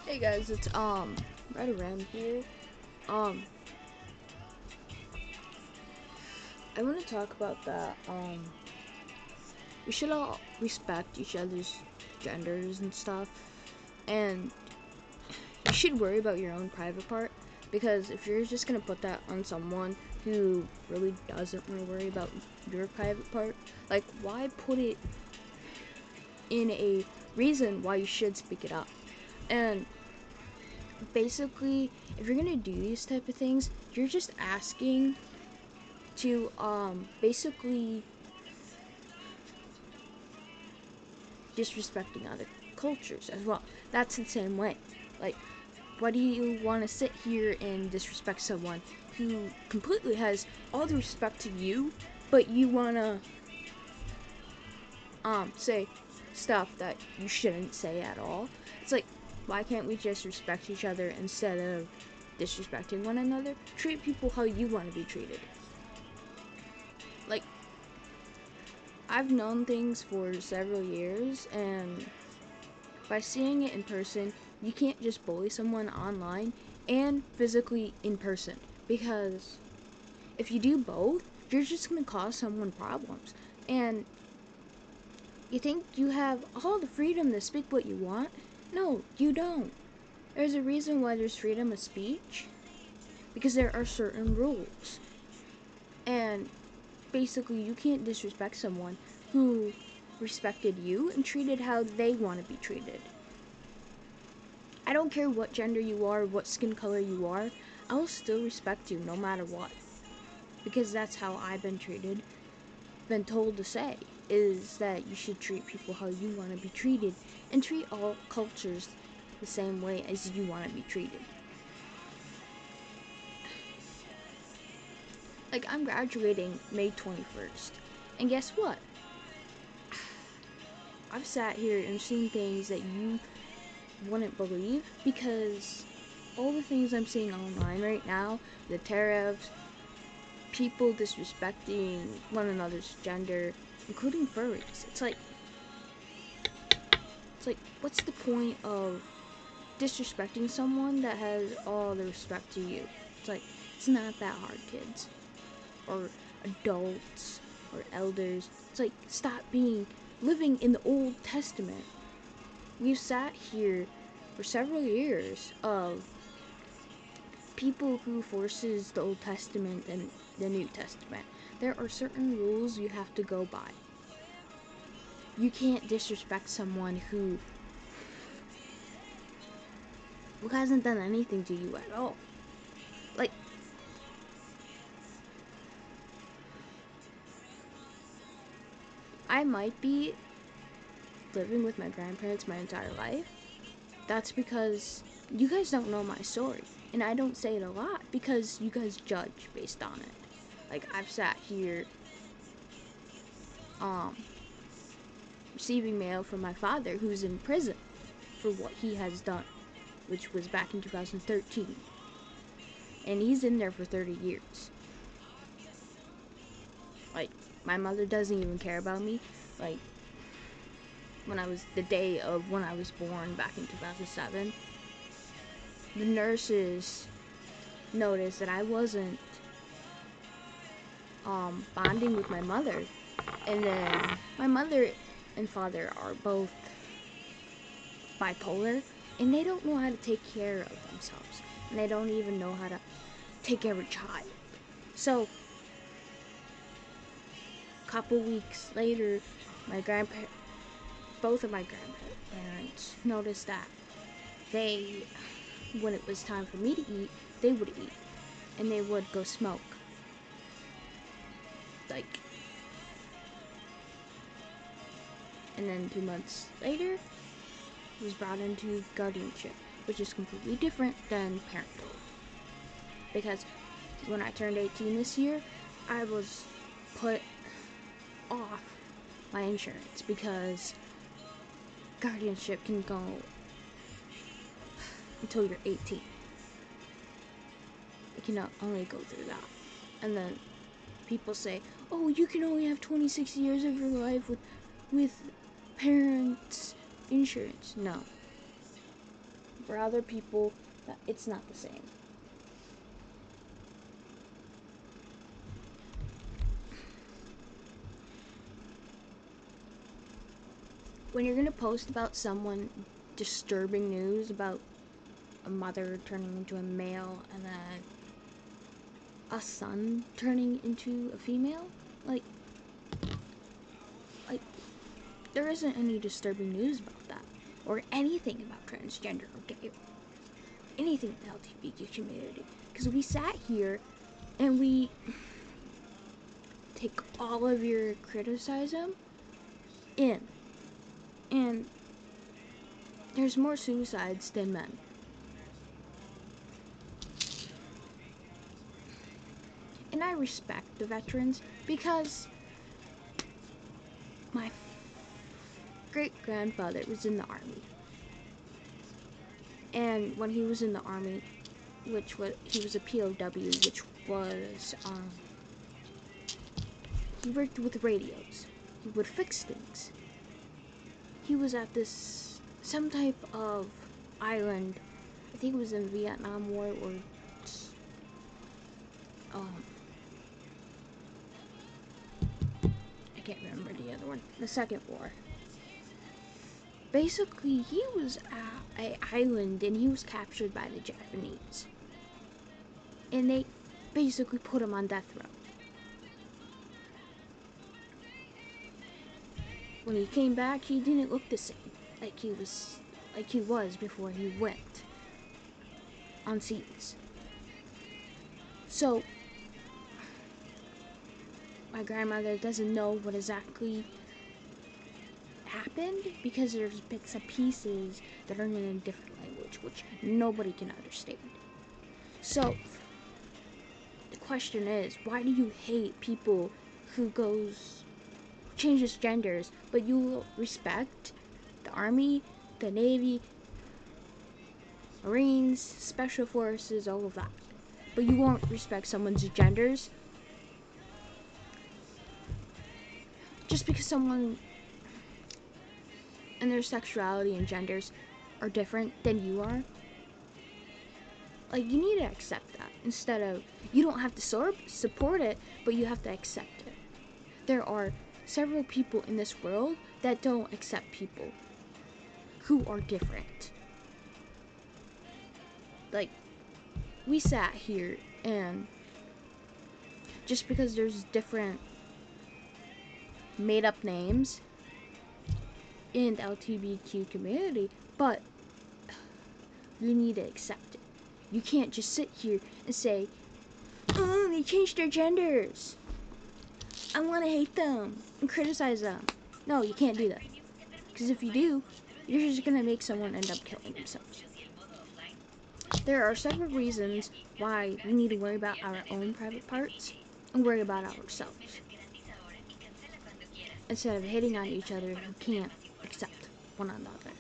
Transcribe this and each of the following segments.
Hey guys, it's right around here. Um, I want to talk about that. We should all respect each other's genders and stuff, and you should worry about your own private part because if you're just gonna put that on someone who really doesn't want to worry about your private part, like why put it in a reason why you should speak it up? And basically, if you're gonna do these type of things, you're just asking to basically disrespecting other cultures as well. That's the same way. Like, why do you want to sit here and disrespect someone who completely has all the respect to you, but you want to say stuff that you shouldn't say at all? It's like, why can't we just respect each other instead of disrespecting one another? Treat people how you want to be treated. Like, I've known things for several years, and by seeing it in person, you can't just bully someone online and physically in person. Because if you do both, you're just going to cause someone problems. And you think you have all the freedom to speak what you want? No, you don't. There's a reason why there's freedom of speech. Because there are certain rules. And basically, you can't disrespect someone who respected you and treated how they want to be treated. I don't care what gender you are, what skin color you are, I will still respect you no matter what. Because that's how I've been treated, been told to say, is that you should treat people how you want to be treated and treat all cultures the same way as you want to be treated. Like, I'm graduating May 21st, and guess what? I've sat here and seen things that you wouldn't believe because all the things I'm seeing online right now, the tariffs, people disrespecting one another's gender, including furries. It's like what's the point of disrespecting someone that has all the respect to you? It's like it's not that hard, kids or adults or elders. It's like stop being living in the Old Testament. We've sat here for several years of people who forces the Old Testament and the New Testament. There are certain rules you have to go by. You can't disrespect someone who hasn't done anything to you at all. Like, I might be living with my grandparents my entire life. That's because you guys don't know my story. And I don't say it a lot because you guys judge based on it. Like, I've sat here, um, receiving mail from my father who's in prison for what he has done, which was back in 2013. And he's in there for 30 years. Like, my mother doesn't even care about me. Like, when I was the day of when I was born back in 2007, the nurses noticed that I wasn't bonding with my mother. And then my mother and father are both bipolar, and they don't know how to take care of themselves. And they don't even know how to take care of a child. So, a couple weeks later, both of my grandparents noticed that they, when it was time for me to eat, they would eat, and they would go smoke. Like, and then 2 months later, was brought into guardianship, which is completely different than parenthood. Because when I turned 18 this year, I was put off my insurance because guardianship can go until you're 18. It can only go through that. And then people say, oh, you can only have 26 years of your life with parents' insurance. No. For other people, it's not the same. When you're gonna post about someone disturbing news about a mother turning into a male and then a son turning into a female, like there isn't any disturbing news about that, or anything about transgender or gay, anything in the LGBTQ community, because we sat here and we take all of your criticism in, and there's more suicides than men. And I respect the veterans because my great-grandfather was in the army. And when he was in the army, he was a POW, which was, he worked with radios. He would fix things. He was at some type of island, I think it was in Vietnam War, or, I can't remember the other one, the Second War. Basically, he was at an island and he was captured by the Japanese. And they basically put him on death row. When he came back, he didn't look the same like he was before he went on scenes. So my grandmother doesn't know what exactly happened because there's bits and pieces that are in a different language which nobody can understand. So the question is, why do you hate people who changes genders, but you respect the Army, the Navy, Marines, Special Forces, all of that, but you won't respect someone's genders just because someone and their sexuality and genders are different than you are? Like, you need to accept that instead of, you don't have to support it, but you have to accept it. There are several people in this world that don't accept people who are different. Like, we sat here and just because there's different made up names in the LGBTQ community, but you need to accept it. You can't just sit here and say, oh, they changed their genders, I want to hate them and criticize them. No, you can't do that. Because if you do, you're just going to make someone end up killing themselves. There are several reasons why we need to worry about our own private parts and worry about ourselves, instead of hating on each other who can't accept one another.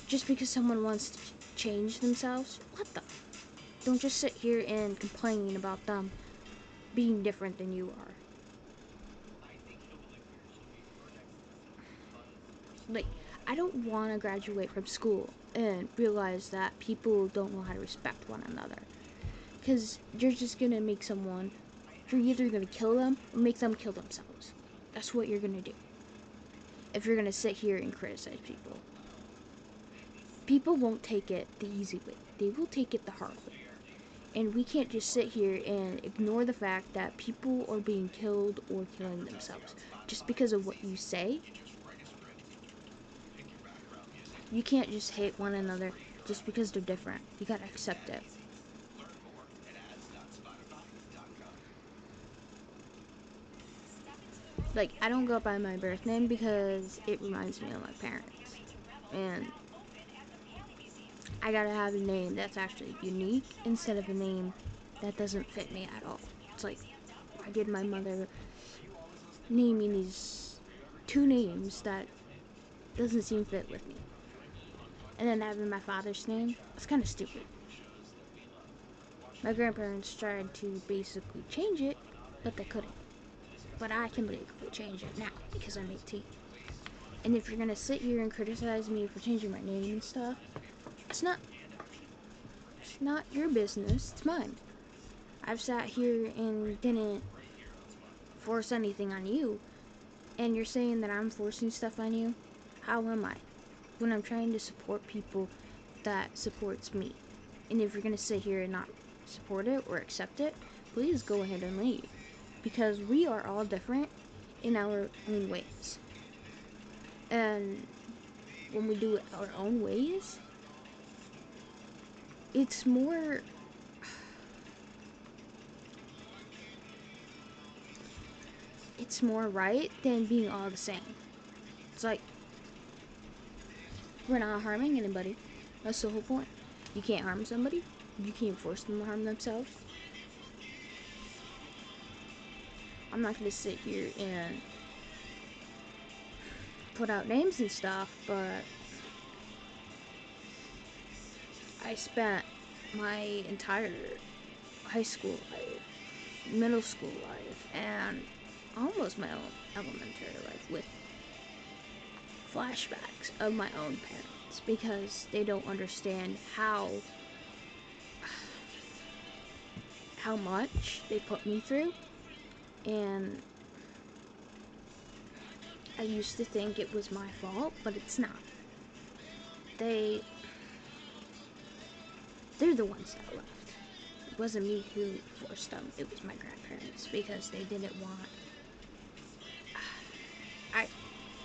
Just because someone wants to change themselves, let them. Don't just sit here and complain about them being different than you are. Like, I don't want to graduate from school and realize that people don't know how to respect one another. Because you're just going to make someone, you're either going to kill them or make them kill themselves. That's what you're going to do if you're going to sit here and criticize people. People won't take it the easy way. They will take it the hard way. And we can't just sit here and ignore the fact that people are being killed or killing themselves just because of what you say. You can't just hate one another just because they're different. You gotta accept it. Like, I don't go by my birth name because it reminds me of my parents. And I gotta have a name that's actually unique instead of a name that doesn't fit me at all. It's like, I did my mother name me these two names that doesn't seem fit with me. And then having my father's name, it's kind of stupid. My grandparents tried to basically change it, but they couldn't. But I can legally change it now because I'm 18. And if you're gonna sit here and criticize me for changing my name and stuff, It's not. It's not your business. It's mine. I've sat here and didn't force anything on you, and you're saying that I'm forcing stuff on you. How am I? When I'm trying to support people that supports me. And if you're gonna sit here and not support it or accept it, please go ahead and leave. Because we are all different in our own ways. And when we do it our own ways, it's more right than being all the same. It's like we're not harming anybody. That's the whole point. You can't harm somebody. You can't force them to harm themselves. I'm not gonna sit here and put out names and stuff, but I spent my entire high school life, middle school life, and almost my own elementary life with flashbacks of my own parents because they don't understand how much they put me through. And I used to think it was my fault, but it's not. They're the ones that left. It wasn't me who forced them. It was my grandparents because they didn't want. I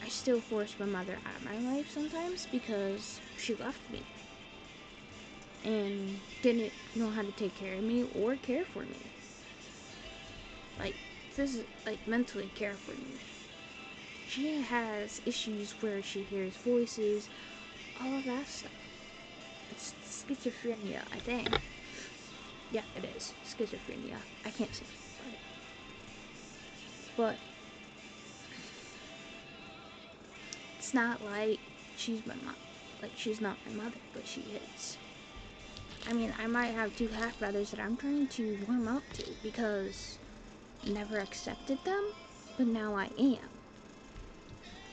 still force my mother out of my life sometimes because she left me and didn't know how to take care of me or care for me. Like mentally care for me. She has issues where she hears voices, all of that stuff. It's schizophrenia, I think. Yeah, it is. Schizophrenia. I can't say it. But it's not like she's my mom. Like, she's not my mother, but she is. I mean, I might have two half-brothers that I'm trying to warm up to because I never accepted them, but now I am.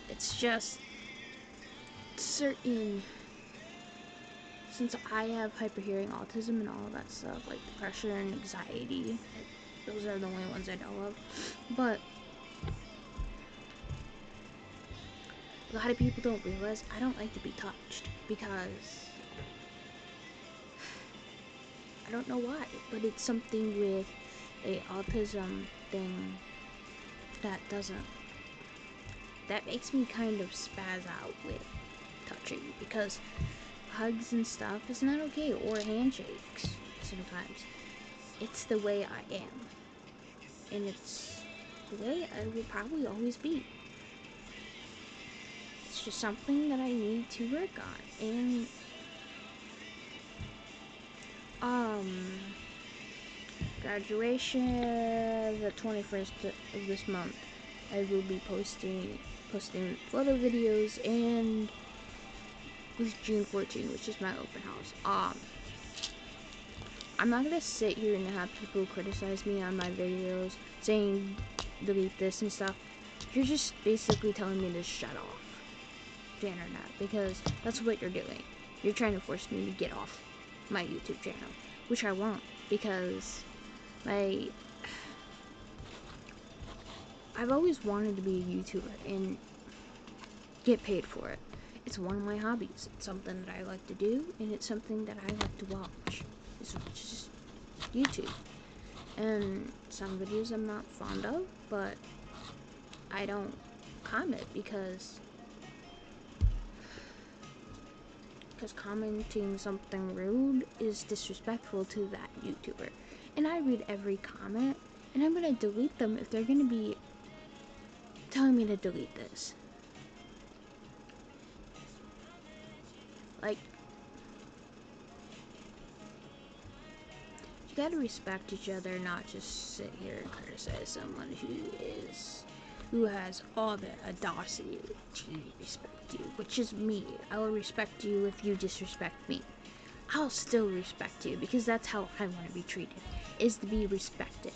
It's just certain, since I have hyperhearing autism and all of that stuff, like depression and anxiety, those are the only ones I know of, but a lot of people don't realize I don't like to be touched because I don't know why, but it's something with a autism thing that makes me kind of spaz out with touching because hugs and stuff is not okay, or handshakes sometimes. It's the way I am, and it's the way I will probably always be. It's just something that I need to work on. And graduation the 21st of this month, I will be posting photo videos, and it's June 14th, which is my open house. I'm not gonna sit here and have people criticize me on my videos saying delete this and stuff. You're just basically telling me to shut off the internet because that's what you're doing. You're trying to force me to get off my YouTube channel, which I won't because I've always wanted to be a YouTuber and get paid for it. It's one of my hobbies. It's something that I like to do, and it's something that I like to watch. It's just YouTube. And some videos I'm not fond of, but I don't comment because commenting something rude is disrespectful to that YouTuber. And I read every comment, and I'm gonna delete them if they're gonna be telling me to delete this. Like, you gotta respect each other, not just sit here and criticize someone who has all the audacity to respect you, which is me. I will respect you if you disrespect me. I'll still respect you because that's how I want to be treated, is to be respected.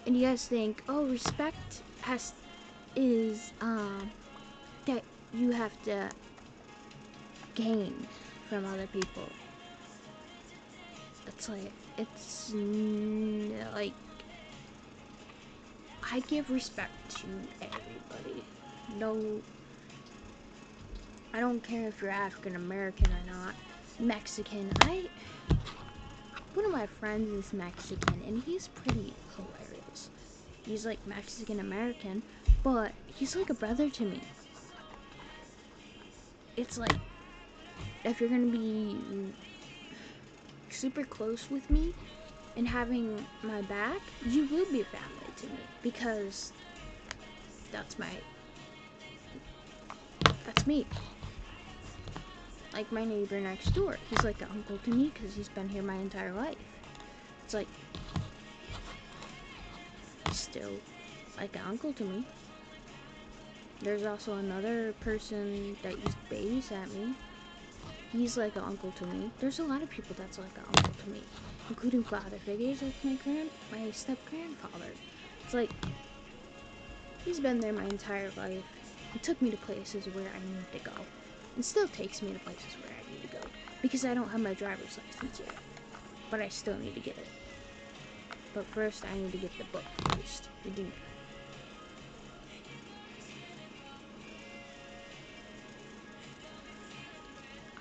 And you guys think, oh, respect is that you have to gain from other people. It's like, like, I give respect to everybody. No, I don't care if you're African American or not, Mexican. One of my friends is Mexican, and he's pretty hilarious. He's like Mexican American, but he's like a brother to me. It's like, if you're gonna be super close with me and having my back, you will be family to me, because that's me. Like my neighbor next door, he's like an uncle to me because he's been here my entire life. It's like, he's still like an uncle to me. There's also another person that used to babysat me. He's like an uncle to me. There's a lot of people that's like an uncle to me, including father figures like my step-grandfather. It's like, he's been there my entire life. He took me to places where I need to go, and still takes me to places where I need to go, because I don't have my driver's license yet, but I still need to get it. But first, I need to get the book first, the deed.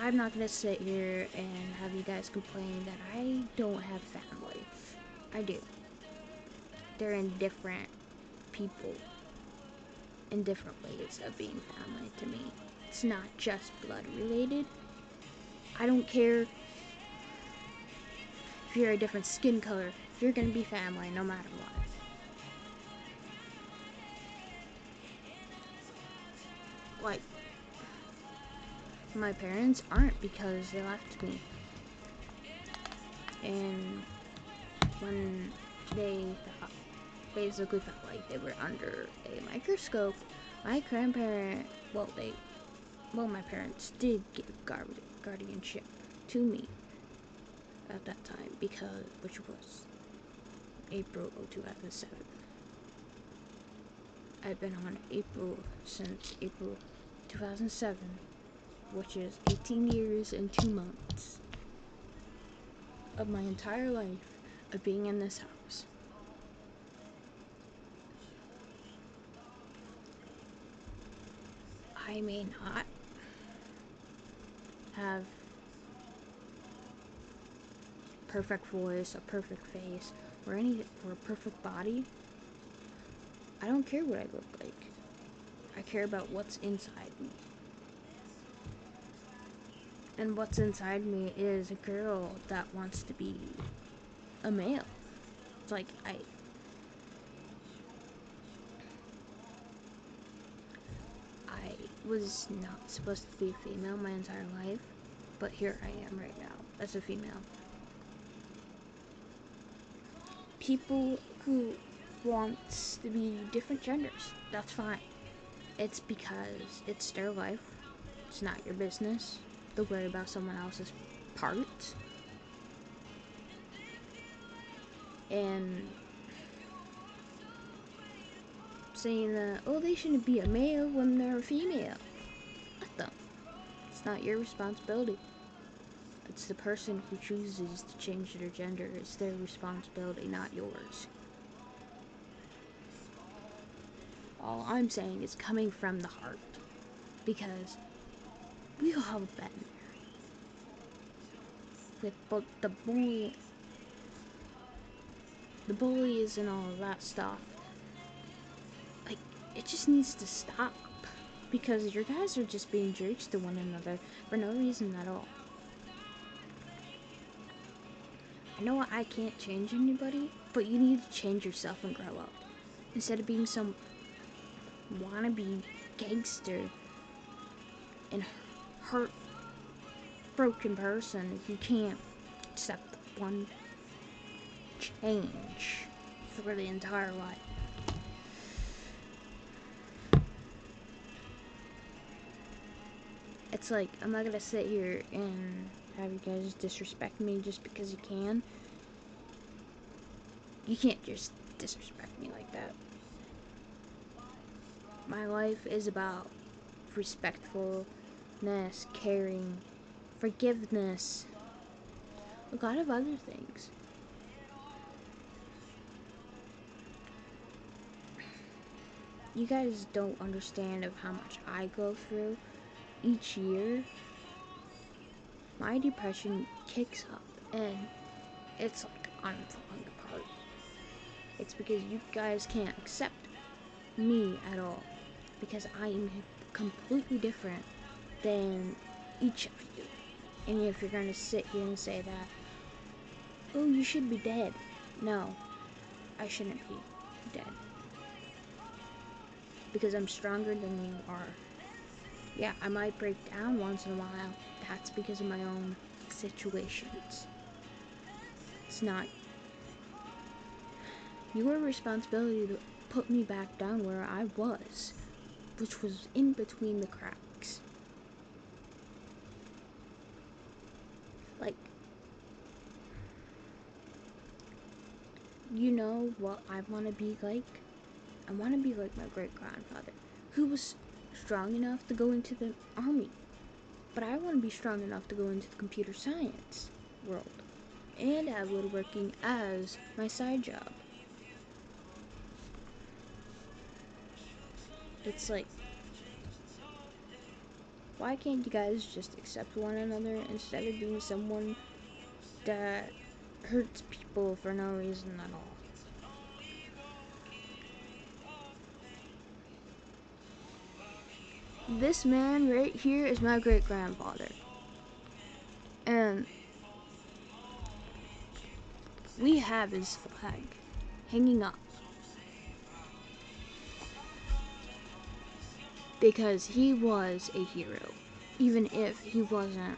I'm not gonna sit here and have you guys complain that I don't have family. I do. They're in different people, in different ways of being family to me. It's not just blood related. I don't care if you're a different skin color, you're gonna be family no matter what. Like, my parents aren't, because they left me. And when they basically felt like they were under a microscope, my my parents did give guardianship to me at that time, which was April of 2007. I've been on April since April 2007, which is 18 years and 2 months of my entire life of being in this house. I may not have perfect voice, a perfect face, or a perfect body. I don't care what I look like. I care about what's inside me. And what's inside me is a girl that wants to be a male. It's like, I was not supposed to be a female my entire life, but here I am right now as a female. People who wants to be different genders, that's fine. It's because it's their life. It's not your business to worry about someone else's parts. And saying that, oh, they shouldn't be a male when they're a female. Let them. It's not your responsibility. It's the person who chooses to change their gender. It's their responsibility, not yours. All I'm saying is coming from the heart, because we all have been there. With both the bullies and all of that stuff. Like, it just needs to stop, because your guys are just being jerks to one another for no reason at all. I know I can't change anybody, but you need to change yourself and grow up. Instead of being some wannabe gangster and hurt, broken person, you can't accept one change for the entire life. It's like, I'm not gonna sit here and have you guys disrespect me just because you can. You can't just disrespect me like that. My life is about respectful caring, forgiveness, a lot of other things. You guys don't understand of how much I go through each year. My depression kicks up and it's like I'm falling apart. It's because you guys can't accept me at all, because I am completely different than each of you. And if you're gonna sit here and say that, oh, you should be dead. No, I shouldn't be dead. Because I'm stronger than you are. Yeah, I might break down once in a while. That's because of my own situations. It's not your responsibility to put me back down where I was, which was in between the cracks. Like, you know what I want to be like? I want to be like my great-grandfather, who was strong enough to go into the army. But I want to be strong enough to go into the computer science world and have woodworking as my side job. It's like, why can't you guys just accept one another instead of being someone that hurts people for no reason at all? This man right here is my great-grandfather. And we have his flag hanging up because he was a hero, even if he wasn't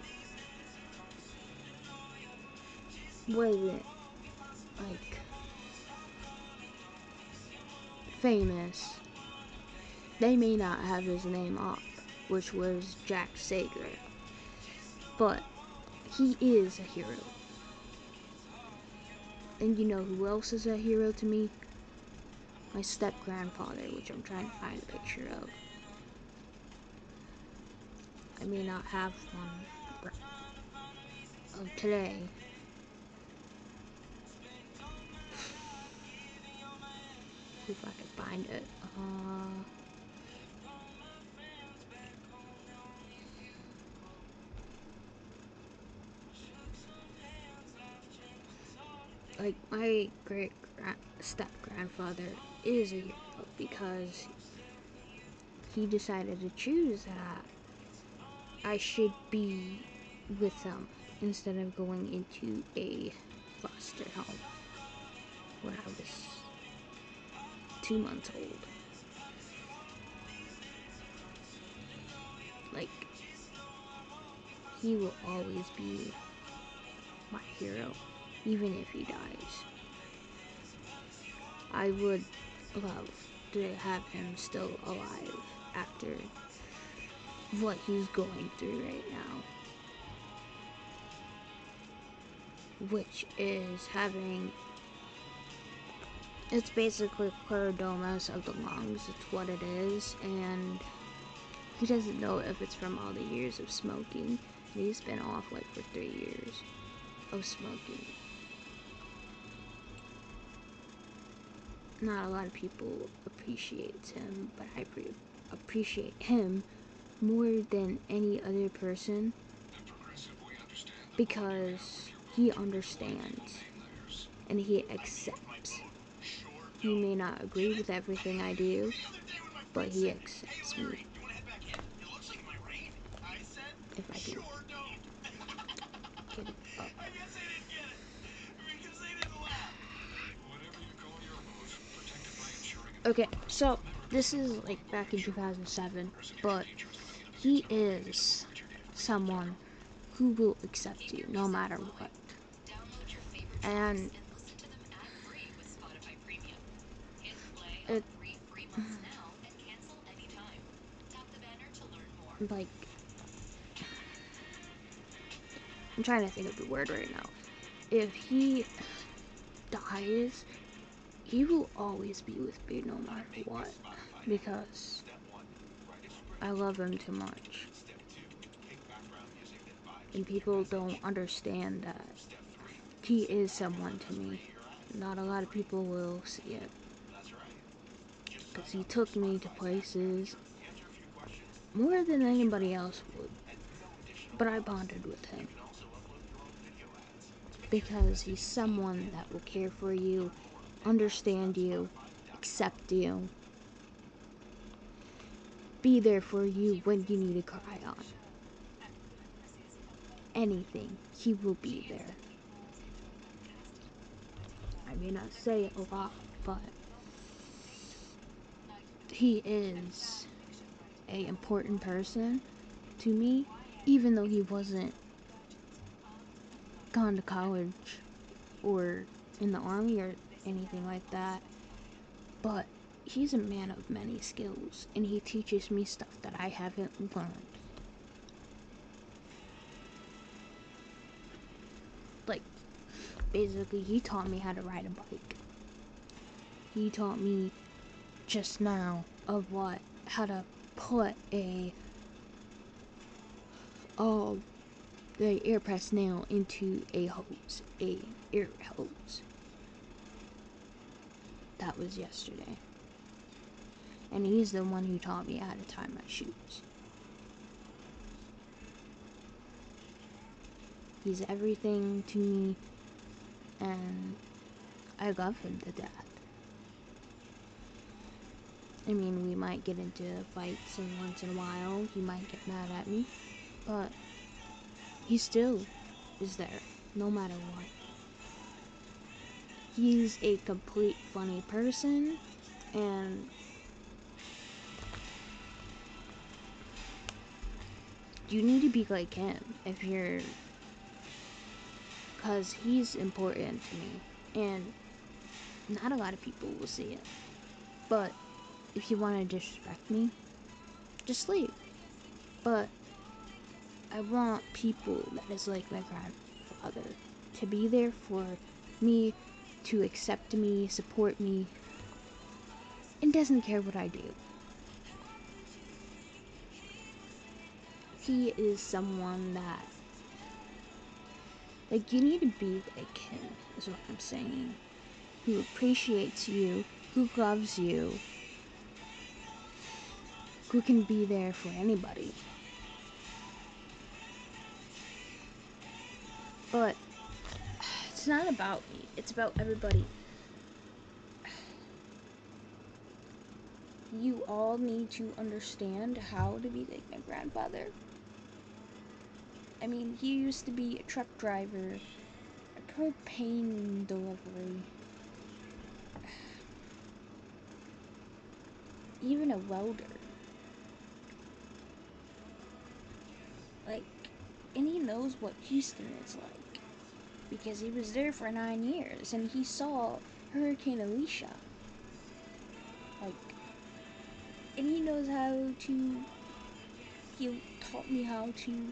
like famous. They may not have his name up, which was Jack Sager, but he is a hero. And you know who else is a hero to me? My step-grandfather, which I'm trying to find a picture of. I may not have one of today. See if I can find it. Like, my step-grandfather is a hero because he decided to choose that I should be with them instead of going into a foster home when I was 2 months old. Like, he will always be my hero, even if he dies. I would love to have him still alive after what he's going through right now, which is having, it's basically scleroderma of the lungs. It's what it is, and he doesn't know if it's from all the years of smoking. He's been off like for 3 years of smoking. Not a lot of people appreciate him, but I appreciate him more than any other person because he understands and he accepts. He may not agree with everything I do, but he accepts me. If I can get it up. Okay, so this is like back in 2007, but he is someone who will accept you no matter what. And it, like, I'm trying to think of the word right now. If he dies, he will always be with me no matter what, because I love him too much. And people don't understand that he is someone to me. Not a lot of people will see it. Because he took me to places more than anybody else would. But I bonded with him. Because he's someone that will care for you, understand you, accept you, be there for you when you need to cry on. Anything, he will be there. I may not say it a lot, but he is an important person to me, even though he wasn't gone to college or in the army or anything like that. But he's a man of many skills, and he teaches me stuff that I haven't learned. Like, basically, he taught me how to ride a bike. He taught me just now of how to put the air press nail into a hose, a air hose. That was yesterday. And he's the one who taught me how to tie my shoes. He's everything to me, and I love him to death. I mean, we might get into fights, and once in a while he might get mad at me, but he still is there, no matter what. He's a complete funny person, and you need to be like him if you're, because he's important to me, and not a lot of people will see it. But if you want to disrespect me, just leave. But I want people that is like my grandfather to be there for me, to accept me, support me, and doesn't care what I do. He is someone that, like, you need to be like him, is what I'm saying. Who appreciates you, who loves you, who can be there for anybody. But it's not about me, it's about everybody. You all need to understand how to be like my grandfather. I mean, he used to be a truck driver, a propane delivery, even a welder. Like, and he knows what Houston is like, because he was there for 9 years, and he saw Hurricane Alicia. Like, and he knows he taught me how to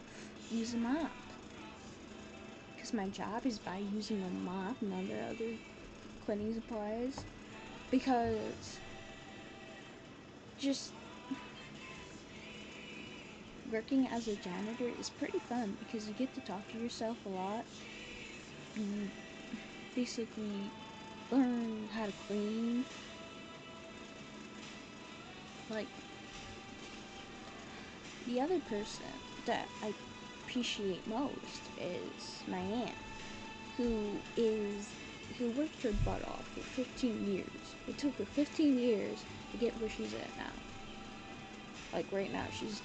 use a mop. Because my job is by using a mop and other cleaning supplies. Because just working as a janitor is pretty fun, because you get to talk to yourself a lot. You basically learn how to clean. Like, the other person that I appreciate most is my aunt, who worked her butt off for 15 years. It took her 15 years to get where she's at now. Like, right now, she's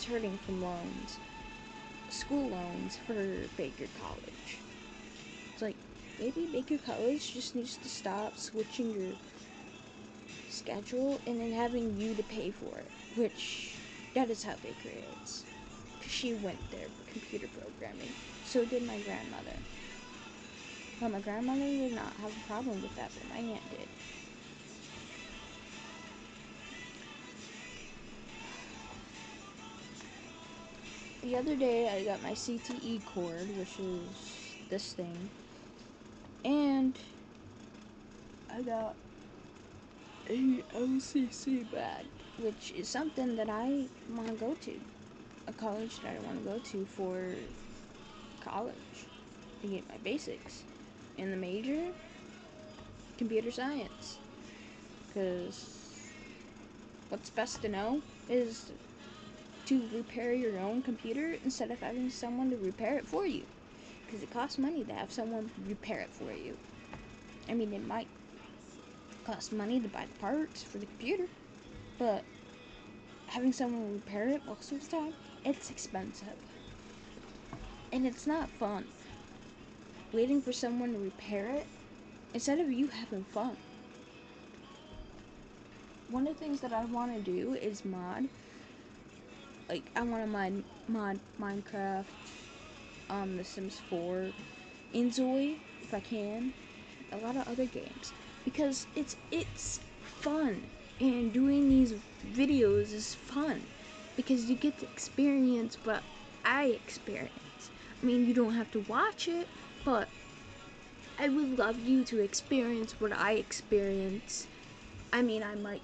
hurting from loans, school loans for Baker College. It's like, maybe Baker College just needs to stop switching your schedule and then having you to pay for it, which that is how Baker is. Because she went there for computer programming. So did my grandmother. Well, my grandmother did not have a problem with that, but my aunt did. The other day, I got my CTE cord, which is this thing, and I got a OCC bag, which is something that I want to go to. a college that I want to go to for college to get my basics. And the major, computer science. Because what's best to know is to repair your own computer instead of having someone to repair it for you. Because it costs money to have someone repair it for you. I mean, it might cost money to buy the parts for the computer, but having someone repair it most of the time, it's expensive. And it's not fun. Waiting for someone to repair it instead of you having fun. One of the things that I want to do is mod. Like, I want to mod Minecraft, The Sims 4, and Zoe, if I can. A lot of other games. Because it's fun. And doing these videos is fun. Because you get to experience what I experience. I mean, you don't have to watch it, but I would love you to experience what I experience. I mean, I might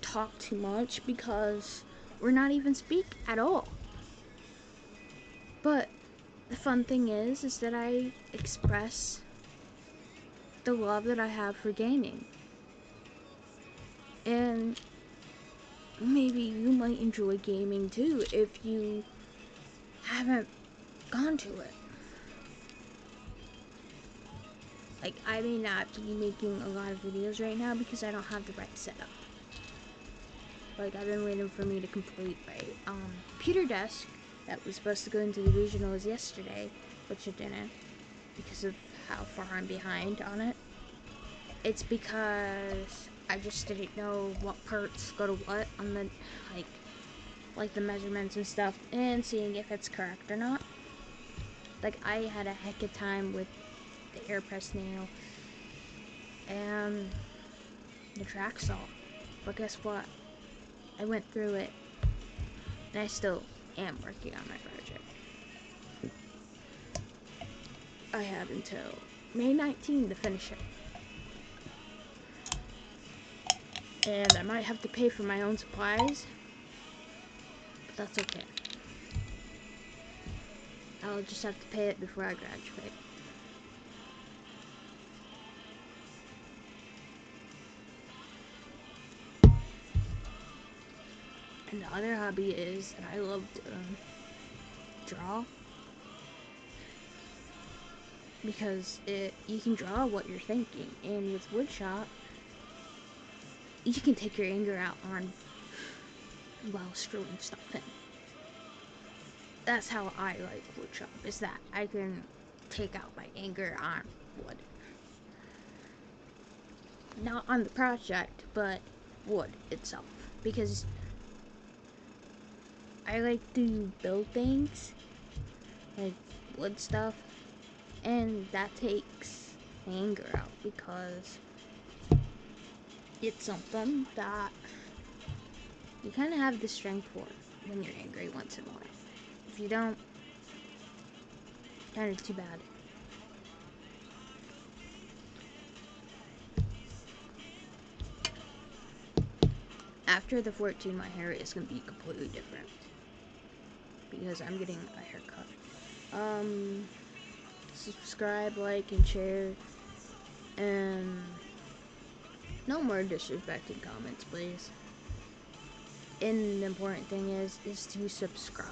talk too much because we're not even speak at all. But the fun thing is that I express the love that I have for gaming. And maybe you might enjoy gaming too if you haven't gone to it. Like, I may not be making a lot of videos right now because I don't have the right setup. Like, I've been waiting for me to complete my computer desk that was supposed to go into the regionals yesterday, which it didn't because of how far I'm behind on it. It's because I just didn't know what parts go to what on the, like the measurements and stuff, and seeing if it's correct or not. Like, I had a heck of time with the air press nail and the track saw, but guess what? I went through it, and I still am working on my project. I have until May 19 to finish it. And I might have to pay for my own supplies, but that's okay. I'll just have to pay it before I graduate. And the other hobby is that I love to draw. Because you can draw what you're thinking. And with woodshop, you can take your anger out on while screwing stuff in. That's how I like woodshop, is that I can take out my anger on wood. Not on the project, but wood itself. Because I like to build things, like wood stuff, and that takes anger out because it's something that you kind of have the strength for when you're angry once in a while. If you don't, kind of too bad. After the 14, my hair is going to be completely different because I'm getting a haircut. Subscribe, like, and share, and no more disrespecting comments, please. And the important thing is to subscribe.